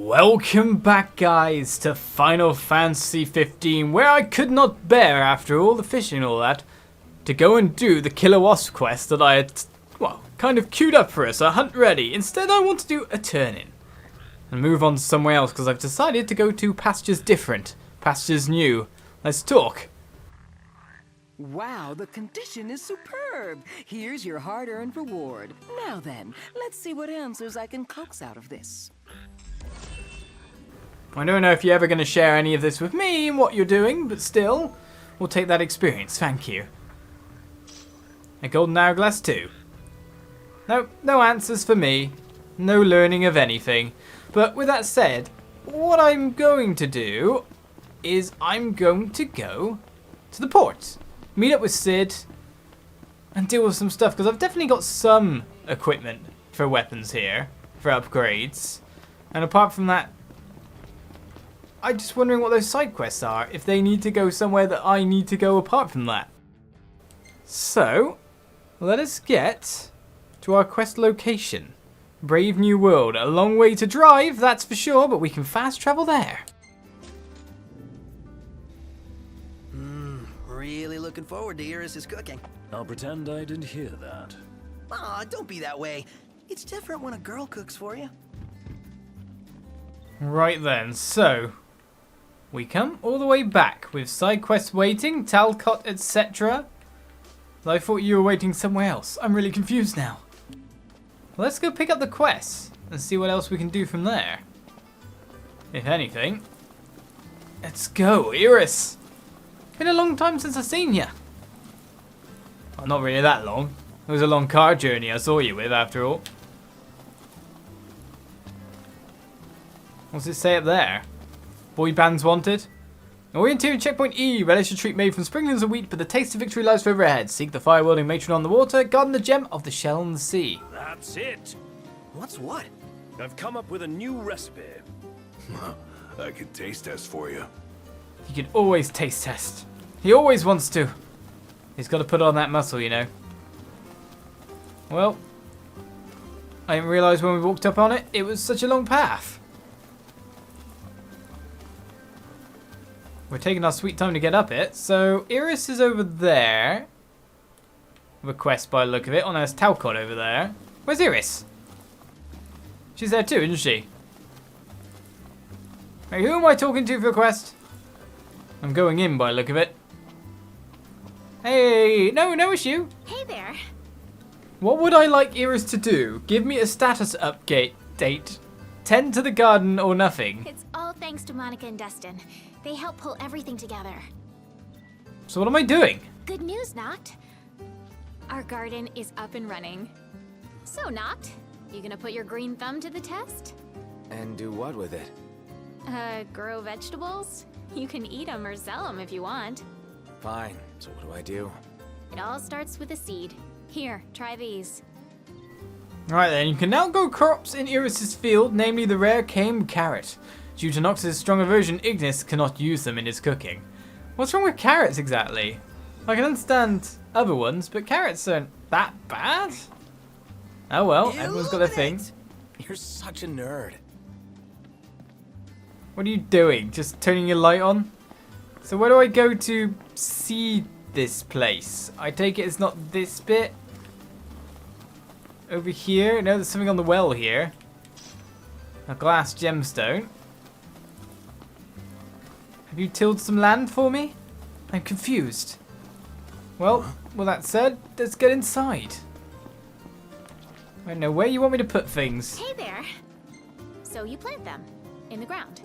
Welcome back, guys, to Final Fantasy 15, where I could not bear, after all the fishing and all that, to go and do the Killer Wasp quest that I had, well, kind of queued up for us, a hunt ready. Instead, I want to do a turn-in and move on to somewhere else, because I've decided to go to pastures different, pastures new. Let's talk. Wow, the condition is superb. Here's your hard-earned reward. Now then, let's see what answers I can coax out of this. I don't know if you're ever going to share any of this with me and what you're doing, but still, we'll take that experience, thank you. A golden hourglass too. No answers for me. No learning of anything. But with that said, what I'm going to do is I'm going to go to the port. Meet up with Sid and deal with some stuff, because I've definitely got some equipment for weapons here, for upgrades. And apart from that, I'm just wondering what those side quests are, if they need to go somewhere that I need to go apart from that. So, let us get to our quest location. Brave New World. A long way to drive, that's for sure, but we can fast travel there. Really looking forward to Iris's cooking. I'll pretend I didn't hear that. Aw, don't be that way. It's different when a girl cooks for you. Right then, so we come all the way back with side quests waiting, Talcott, etc. I thought you were waiting somewhere else. I'm really confused now. Let's go pick up the quests and see what else we can do from there. If anything. Let's go, Iris! Been a long time since I've seen you. Well, not really that long. It was a long car journey I saw you with, after all. What's it say up there? Boy bands wanted? Orienteering checkpoint E. Relish a treat made from sprinklings of wheat, but the taste of victory lies further ahead. Seek the fire-wielding matron on the water. Garden the gem of the shell on the sea. That's it. What's what? I've come up with a new recipe. I can taste test for you. He can always taste test. He always wants to. He's got to put on that muscle, you know. Well, I didn't realise when we walked up on it, it was such a long path. We're taking our sweet time to get up it. So, Iris is over there. With a quest by the look of it. Oh, no, there's Talcott over there. Where's Iris? She's there too, isn't she? Hey, who am I talking to for a quest? I'm going in by the look of it. Hey, no issue. Hey there. What would I like Iris to do? Give me a status update. Tend to the garden or nothing. It's all thanks to Monica and Dustin. They help pull everything together. So what am I doing? Good news, Noct. Our garden is up and running. So, Noct, you gonna put your green thumb to the test? And do what with it? Grow vegetables? You can eat them or sell them if you want. Fine. So what do I do? It all starts with a seed. Here, try these. Alright then, you can now grow crops in Iris's field, namely the rare Cape Caem carrot. Due to Nox's strong aversion, Ignis cannot use them in his cooking. What's wrong with carrots exactly? I can understand other ones, but carrots aren't that bad. Oh well, everyone's got their thing. You're such a nerd. What are you doing? Just turning your light on? So where do I go to see this place? I take it it's not this bit. Over here? No, there's something on the well here. A glass gemstone. Have you tilled some land for me? I'm confused. Well, with that said, let's get inside. I don't know where you want me to put things. Hey there. So you plant them in the ground.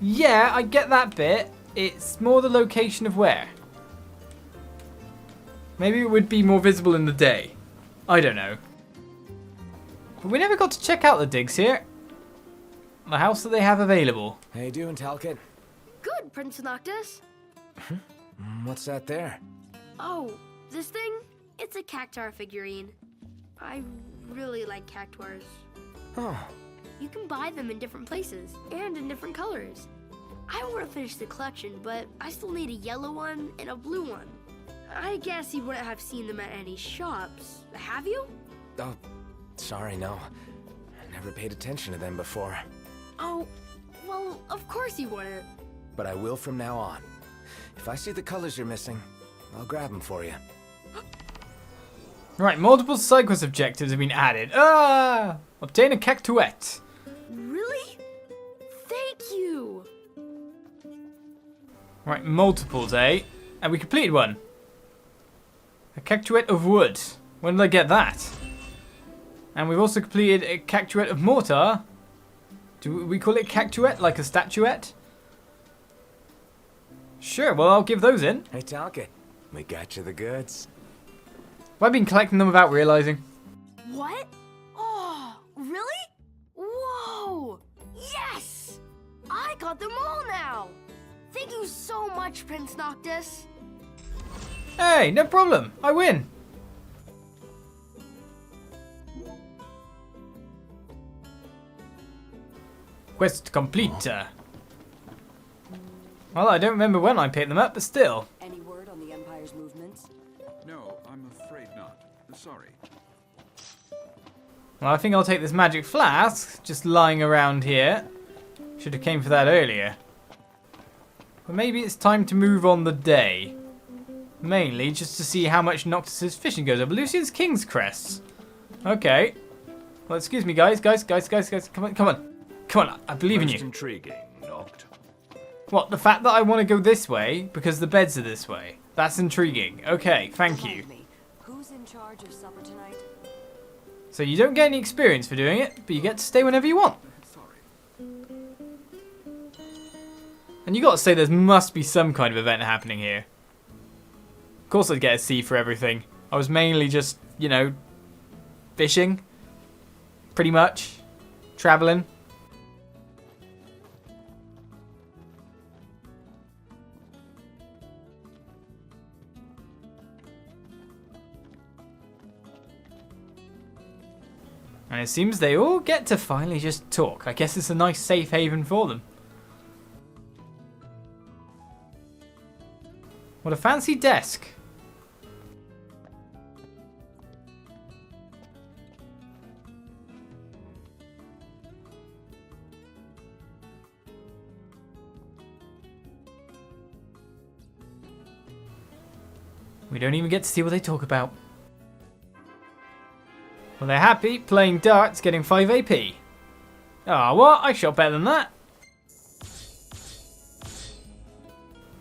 Yeah, I get that bit. It's more the location of where. Maybe it would be more visible in the day. I don't know. But we never got to check out the digs here. The house that they have available. How you doing, Talcott? Good, Prince Noctis. What's that there? Oh, this thing? It's a cactuar figurine. I really like cactuars. Oh, You can buy them in different places and in different colors. I want to finish the collection, but I still need a yellow one and a blue one. I guess you wouldn't have seen them at any shops. Have you? oh, sorry, no. I never paid attention to them before. Oh, well, of course you wouldn't. But I will from now on. If I see the colors you're missing, I'll grab them for you. Right, multiple side quest objectives have been added. Ah! Obtain a cactuette. Really? Thank you. Right, multiples, eh? And we completed one. A cactuette of wood. When did I get that? And we've also completed a cactuette of mortar. Do we call it cactuette, like a statuette? Sure, well, I'll give those in. Hey, Talcott, we got you the goods. I've been collecting them without realizing. What? Oh, really? Whoa! Yes! I got them all now! Thank you so much, Prince Noctis. Hey, no problem. I win. Quest complete. Well, I don't remember when I picked them up, but still. Any word on the Empire's movements? No, I'm afraid not. Sorry. Well, I think I'll take this magic flask, just lying around here. Should have came for that earlier. But maybe it's time to move on the day. Mainly just to see how much Noctis's fishing goes up. Lucian's King's Crest. Okay. Well, excuse me, guys. Guys. Come on, come on. Come on, I believe in Most you. intriguing, Noct. What, the fact that I want to go this way because the beds are this way? That's intriguing. Okay, thank you. Remind me, who's in charge of supper tonight? So you don't get any experience for doing it, but you get to stay whenever you want. And you got to say there must be some kind of event happening here. Of course I'd get a C for everything. I was mainly just, you know, fishing. Pretty much. Traveling. And it seems they all get to finally just talk. I guess it's a nice safe haven for them. What a fancy desk. We don't even get to see what they talk about. Well, they're happy playing darts, getting 5 AP. Ah, what? I shot better than that.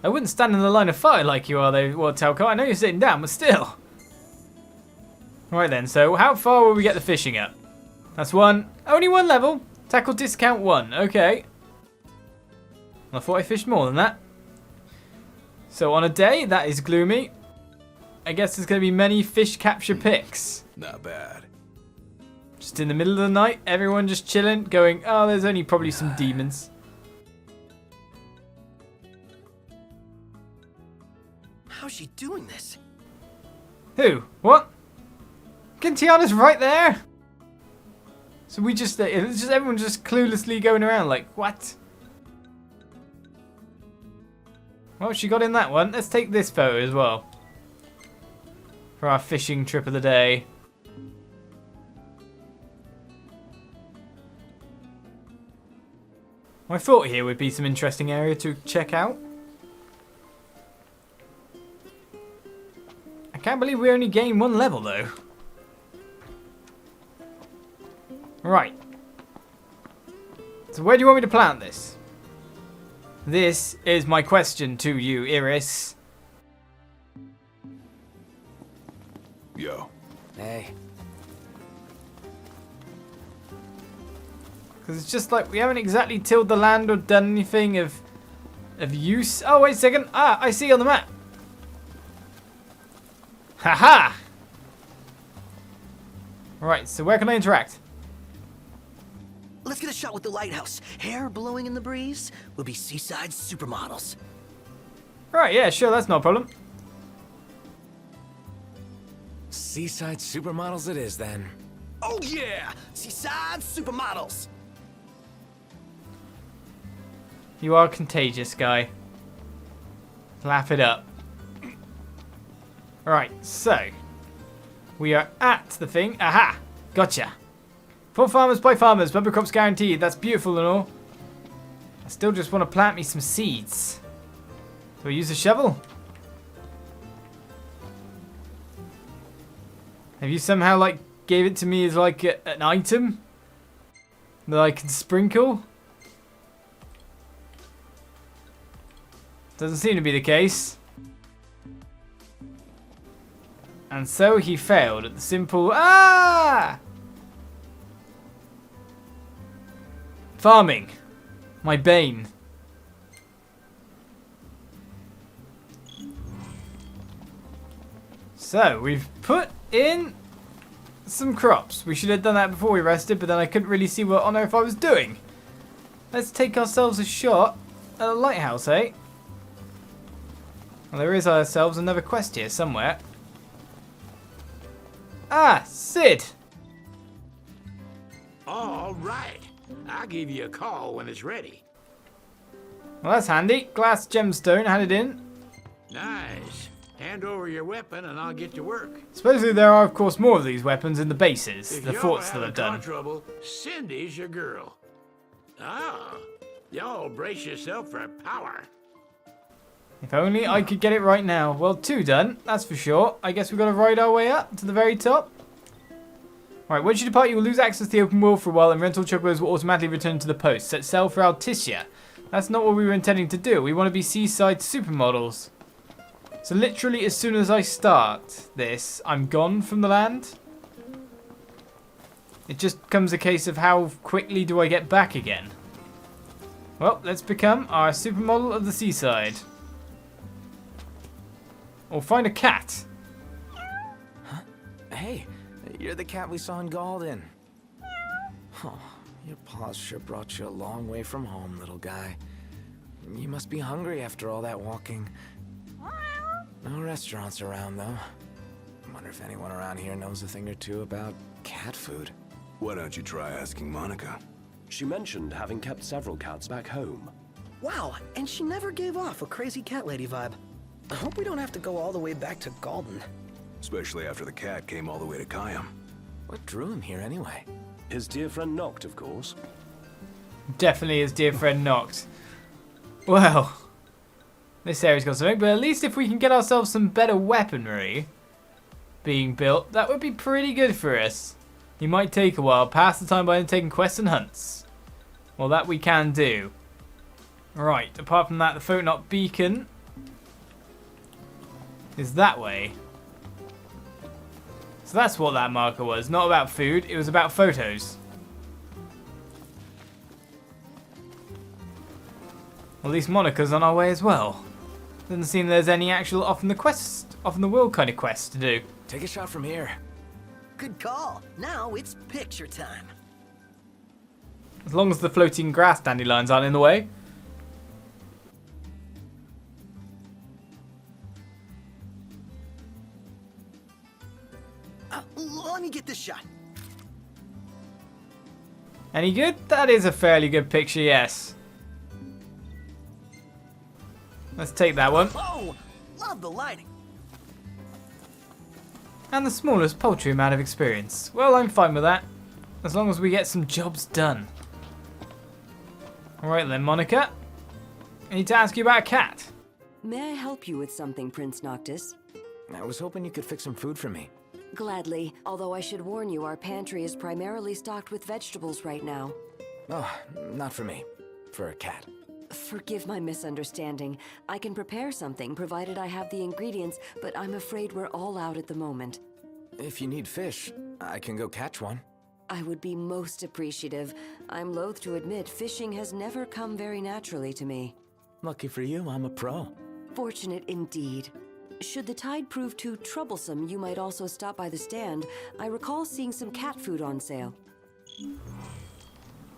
I wouldn't stand in the line of fire like you are, though, well, Talcott. I know you're sitting down, but still. Right then, so how far will we get the fishing up? That's one. Only one level. Tackle discount 1. Okay. I thought I fished more than that. So on a day, that is gloomy. I guess there's going to be many fish capture picks. Not bad. Just in the middle of the night, everyone just chilling, going, oh, there's only probably some demons. How's she doing this? Who? What? Kintiana's right there? So we just, it's just everyone just cluelessly going around like, what? Well, she got in that one. Let's take this photo as well. For our fishing trip of the day. I thought here would be some interesting area to check out. I can't believe we only gained 1 level though. Right. So where do you want me to plant this? This is my question to you, Iris. Yo. Hey. Because it's just like we haven't exactly tilled the land or done anything of use. Oh, wait a second. Ah, I see on the map. Haha! Right, so where can I interact? Let's get a shot with the lighthouse. Hair blowing in the breeze. We'll be seaside supermodels. Right, yeah, sure, that's no problem. Seaside supermodels it is then. Oh yeah! Seaside supermodels! You are contagious, guy. Laugh it up. Alright, so. We are at the thing. Aha! Gotcha. For farmers by farmers, bumper crops guaranteed. That's beautiful and all. still just want to plant me some seeds. Do I use a shovel? Have you somehow, like, gave it to me as, like, an item that I can sprinkle? Doesn't seem to be the case. And so he failed at the simple... Ah! Farming. My bane. So, we've put in some crops. We should have done that before we rested, but then I couldn't really see what on earth I was doing. Let's take ourselves a shot at a lighthouse, eh? Well, there is ourselves another quest here somewhere. Ah, Sid! All right. I'll give you a call when it's ready. Well, that's handy. Glass gemstone, had it in. Nice. Hand over your weapon and I'll get to work. Supposedly there are, of course, more of these weapons in the bases, If the y'all forts that having I've done. car trouble, Cindy's your girl. Ah, y'all brace yourself for power. If only I could get it right now. Well, 2 done, that's for sure. I guess we've got to ride our way up to the very top. Right, once you depart, you will lose access to the open world for a while, and rental chocobos will automatically return to the post. Set sail for Alticia. That's not what we were intending to do. We want to be seaside supermodels. So literally, as soon as I start this, I'm gone from the land. It just becomes a case of how quickly do I get back again. Well, let's become our supermodel of the seaside. Or find a cat. Huh? Hey, you're the cat we saw in Galden. Oh, your paws sure brought you a long way from home, little guy. You must be hungry after all that walking. No restaurants around, though. I wonder if anyone around here knows a thing or two about cat food. Why don't you try asking Monica? She mentioned having kept several cats back home. Wow, and she never gave off a crazy cat lady vibe. I hope we don't have to go all the way back to Galden. Especially after the cat came all the way to Caem. What drew him here anyway? His dear friend Noct, of course. Definitely his dear friend Noct. Well, this area's got something, but at least if we can get ourselves some better weaponry being built, that would be pretty good for us. It might take a while. Pass the time by undertaking quests and hunts. Well, that we can do. Right, apart from that, the Photonop beacon is that way. So that's what that marker was. Not about food, it was about photos. Well, at least Monica's on our way as well. Doesn't seem there's any actual off in the world kind of quest to do. Take a shot from here. Good call. Now it's picture time. As long as the floating grass dandelions aren't in the way. Let me get this shot. Any good? That is a fairly good picture, yes. Let's take that one. Oh, love the lighting. And the smallest paltry amount of experience. Well, I'm fine with that. As long as we get some jobs done. Alright then, Monica. I need to ask you about a cat. May I help you with something, Prince Noctis? I was hoping you could fix some food for me. Gladly, although I should warn you, our pantry is primarily stocked with vegetables right now. Oh, not for me. For a cat. Forgive my misunderstanding. I can prepare something, provided I have the ingredients, but I'm afraid we're all out at the moment. If you need fish, I can go catch one. I would be most appreciative. I'm loath to admit, fishing has never come very naturally to me. Lucky for you, I'm a pro. Fortunate indeed. Should the tide prove too troublesome, you might also stop by the stand. I recall seeing some cat food on sale.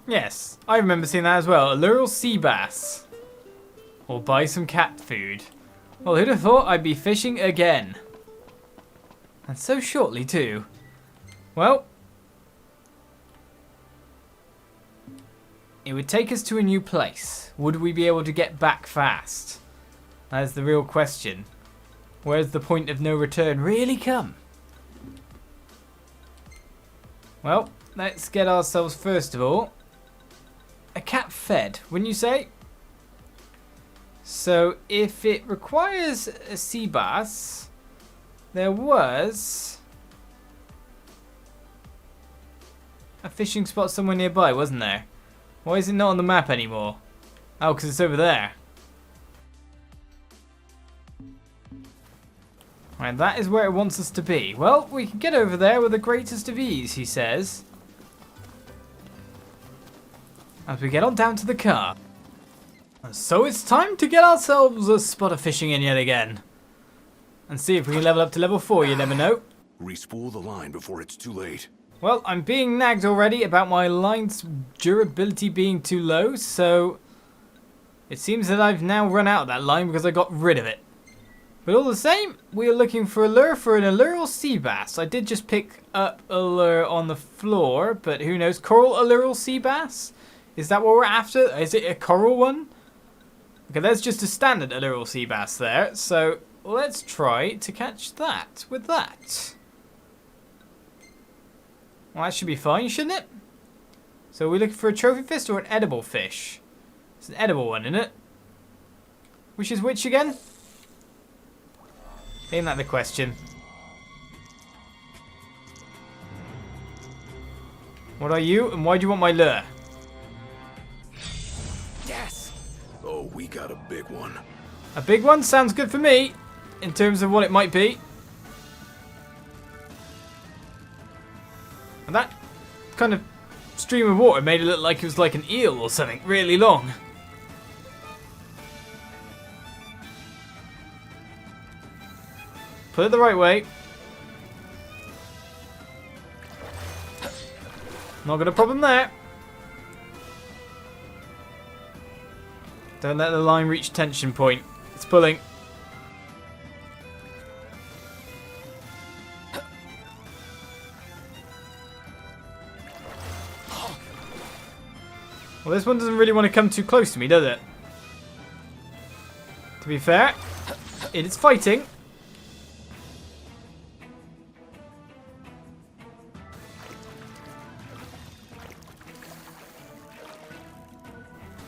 Yes, I remember seeing that as well. A lural sea bass. Or buy some cat food. Well, who'd have thought I'd be fishing again? And so shortly too. Well, it would take us to a new place. Would we be able to get back fast? That is the real question. Where's the point of no return really come? Well, let's get ourselves first of all a cat fed, wouldn't you say? So if it requires a sea bass, there was a fishing spot somewhere nearby, wasn't there? Why is it not on the map anymore? Oh, because it's over there. Right, that is where it wants us to be. Well, we can get over there with the greatest of ease, he says. As we get on down to the car. So it's time to get ourselves a spot of fishing in yet again. And see if we can level up to level 4, you never know. Respool the line before it's too late. Well, I'm being nagged already about my line's durability being too low, so it seems that I've now run out of that line because I got rid of it. But all the same, we are looking for a lure for an allural sea bass. I did just pick up a lure on the floor, but who knows? Coral allural sea bass? Is that what we're after? Is it a coral one? Okay, there's just a standard allural sea bass there, so let's try to catch that with that. Well, that should be fine, shouldn't it? So we're looking for a trophy fish or an edible fish? It's an edible one, isn't it? Which is which again? Ain't that the question? What are you, and why do you want my lure? Yes! Oh, we got a big one. A big one sounds good for me, in terms of what it might be. And that kind of stream of water made it look like it was like an eel or something, really long. Put it the right way. Not got a problem there. Don't let the line reach tension point. It's pulling. Well, this one doesn't really want to come too close to me, does it? To be fair, it is fighting.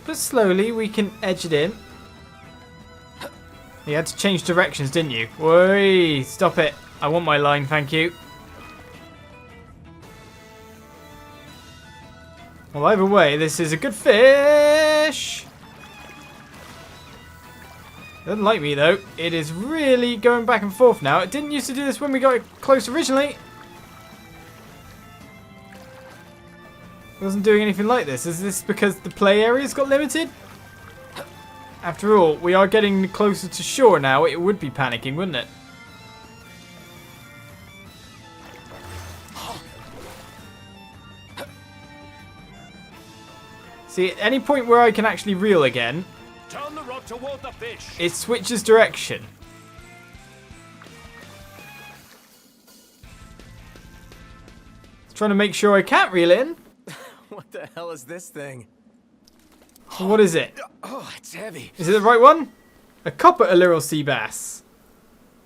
But slowly we can edge it in. You had to change directions, didn't you? Whey, stop it. I want my line, thank you. Well, either way, this is a good fish. Doesn't like me, though. It is really going back and forth now. It didn't used to do this when we got it close originally. It wasn't doing anything like this. Is this because the play area's got limited? After all, we are getting closer to shore now. It would be panicking, wouldn't it? See, at any point where I can actually reel again, Turn the rod toward the fish. it switches direction. It's trying to make sure I can't reel in. What the hell is this thing? What is it? Oh, it's heavy. Is it the right one? A copper allural sea bass.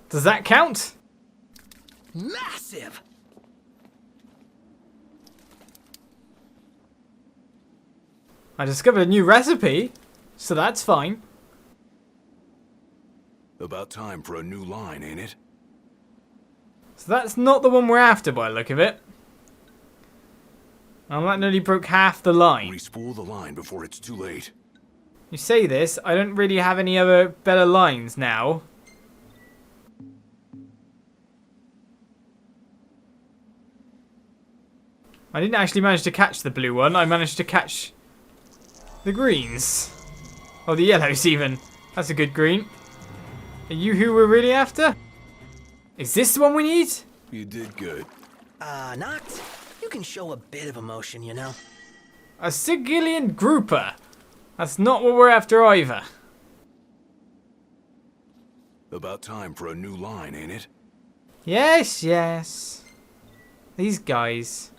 Does that count? Massive! I discovered a new recipe, so that's fine. About time for a new line, ain't it? So that's not the one we're after by the look of it. And that nearly broke half the line. Respool the line before it's too late. You say this, I don't really have any other better lines now. I didn't actually manage to catch the blue one, I managed to catch the greens. Oh, the yellows even. That's a good green. Are you who we're really after? Is this the one we need? You did good. Noct, you can show a bit of emotion, you know? A Sigillian grouper. That's not what we're after either. About time for a new line, ain't it? Yes, yes. These guys.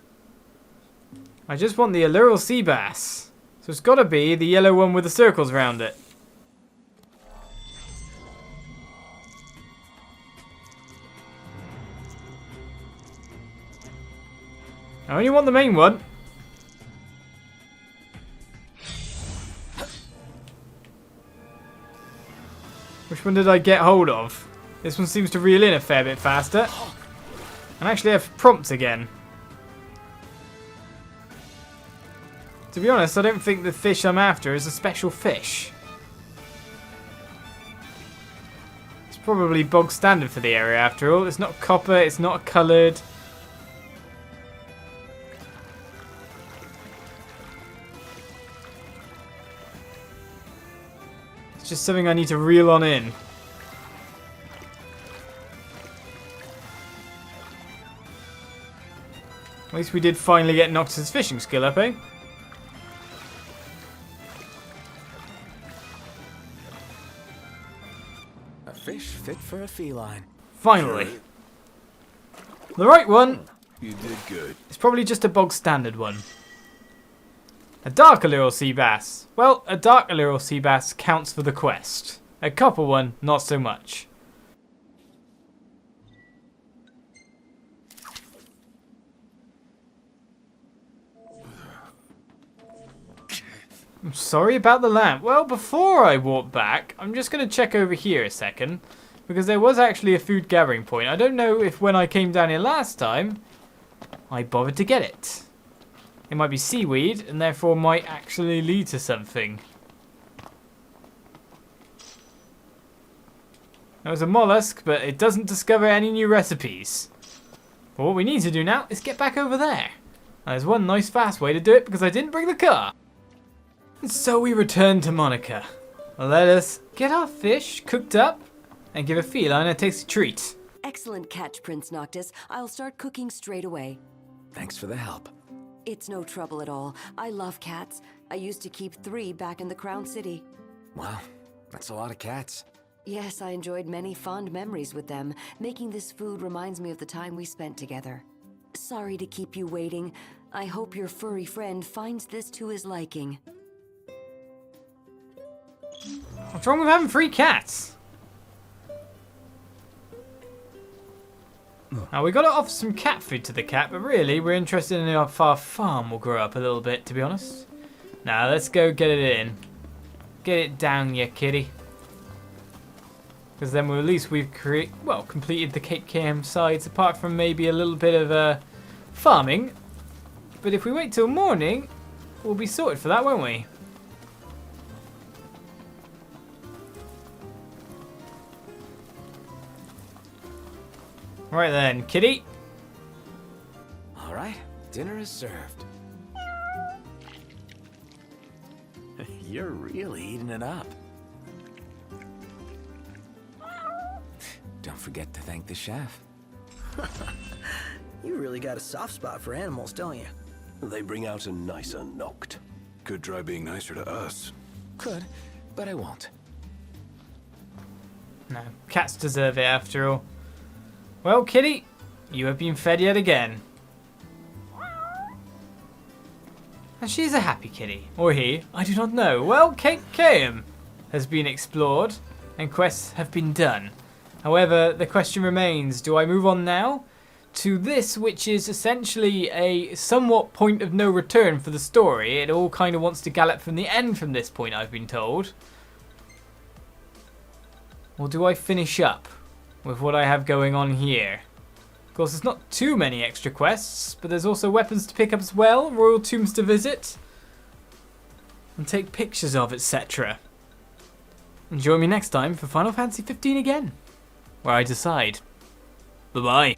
I just want the allural sea bass. So it's got to be the yellow one with the circles around it. I only want the main one. Which one did I get hold of? This one seems to reel in a fair bit faster. And actually have prompts again. To be honest, I don't think the fish I'm after is a special fish. It's probably bog standard for the area after all. It's not copper, it's not coloured. It's just something I need to reel on in. At least we did finally get Noctis' fishing skill up, eh? A fish fit for a feline. Finally. The right one. You did good. It's probably just a bog standard one. A darker little sea bass. Well, a darker little sea bass counts for the quest. A copper one, not so much. I'm sorry about the lamp. Well, before I walk back, I'm just going to check over here a second. Because there was actually a food gathering point. I don't know if when I came down here last time, I bothered to get it. It might be seaweed, and therefore might actually lead to something. That was a mollusk, but it doesn't discover any new recipes. But what we need to do now is get back over there. And there's one nice fast way to do it because I didn't bring the car. And so we return to Monica. Let us get our fish cooked up and give a feline a tasty treat. Excellent catch, Prince Noctis. I'll start cooking straight away. Thanks for the help. It's no trouble at all. I love cats. I used to keep 3 back in the Crown City. Wow, that's a lot of cats. Yes, I enjoyed many fond memories with them. Making this food reminds me of the time we spent together. Sorry to keep you waiting. I hope your furry friend finds this to his liking. What's wrong with having 3 cats? Now we got to offer some cat food to the cat, but really we're interested in if our farm will grow up a little bit, to be honest. Now let's go get it in. Get it down, you kitty. Because then at least we've completed the Cape Caem sides, apart from maybe a little bit of farming. But if we wait till morning, we'll be sorted for that, won't we? Right then, kitty. All right, dinner is served. You're really eating it up. Don't forget to thank the chef. You really got a soft spot for animals, don't you? They bring out a nicer Noct. Could try being nicer to us. Could, but I won't. No, cats deserve it after all. Well, kitty, you have been fed yet again. And she's a happy kitty. Or he, I do not know. Well, Cape Caem has been explored and quests have been done. However, the question remains, do I move on now to this, which is essentially a somewhat point of no return for the story? It all kind of wants to gallop from the end from this point, I've been told. Or do I finish up with what I have going on here? Of course, there's not too many extra quests, but there's also weapons to pick up as well, royal tombs to visit, and take pictures of, etc. And join me next time for Final Fantasy 15 again, where I decide. Bye-bye.